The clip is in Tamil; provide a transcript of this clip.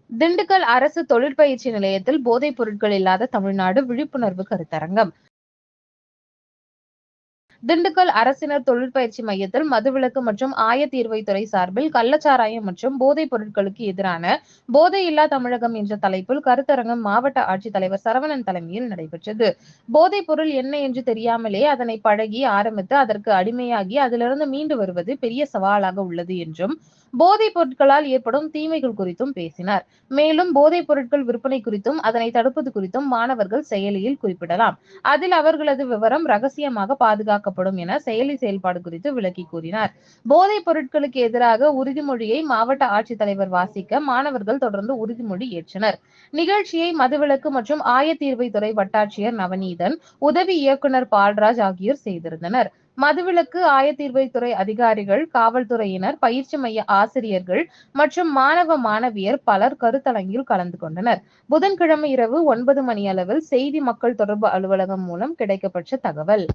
திண்டுக்கல் அரசு தொழிற்பயிற்சி நிலையத்தில் போதைப் பொருட்கள் இல்லாத தமிழ்நாடு விழிப்புணர்வு கருத்தரங்கம். திண்டுக்கல் அரசினர் தொழிற்பயிற்சி மையத்தில் மதுவிலக்கு மற்றும் ஆயத்தீர்வைத்துறை சார்பில் கள்ளச்சாராயம் மற்றும் போதைப் பொருட்களுக்கு எதிரான போதையில்லா தமிழகம் என்ற தலைப்பில் கருத்தரங்கம் மாவட்ட ஆட்சித்தலைவர் சரவணன் தலைமையில் நடைபெற்றது. போதைப் பொருள் என்ன என்று தெரியாமலே அதனை பழகி ஆரம்பித்து அதற்கு அடிமையாகி அதிலிருந்து மீண்டு வருவது பெரிய சவாலாக உள்ளது என்றும், போதைப் பொருட்களால் ஏற்படும் தீமைகள் குறித்தும் பேசினார். மேலும் போதைப் பொருட்கள் விற்பனை குறித்தும் அதனை தடுப்பது குறித்தும் மாணவர்கள் செயலியில் குறிப்பிடலாம். அதில் அவர்களது விவரம் ரகசியமாக பாதுகாக்கப்படும் என செயலி செயல்பாடு குறித்து விளக்கி கூறினார். போதைப் பொருட்களுக்கு எதிராக உறுதிமொழியை மாவட்ட ஆட்சித்தலைவர் வாசிக்க மாணவர்கள் தொடர்ந்து உறுதிமொழி ஏற்றனர். நிகழ்ச்சியை மதுவிலக்கு மற்றும் ஆயத்தீர்வைத்துறை வட்டாட்சியர் நவநீதன், உதவி இயக்குநர் பால்ராஜ் ஆகியோர் செய்திருந்தனர். மதுவிலக்கு ஆயத்தீர்வைத்துறை அதிகாரிகள், காவல்துறையினர், பயிற்சி மைய ஆசிரியர்கள் மற்றும் மாணவ மாணவியர் பலர் கருத்தரங்கில் கலந்து கொண்டனர். புதன்கிழமை இரவு 9 மணியளவில் செய்தி மக்கள் தொடர்பு அலுவலகம் மூலம் கிடைக்கப்பெற்ற தகவல்.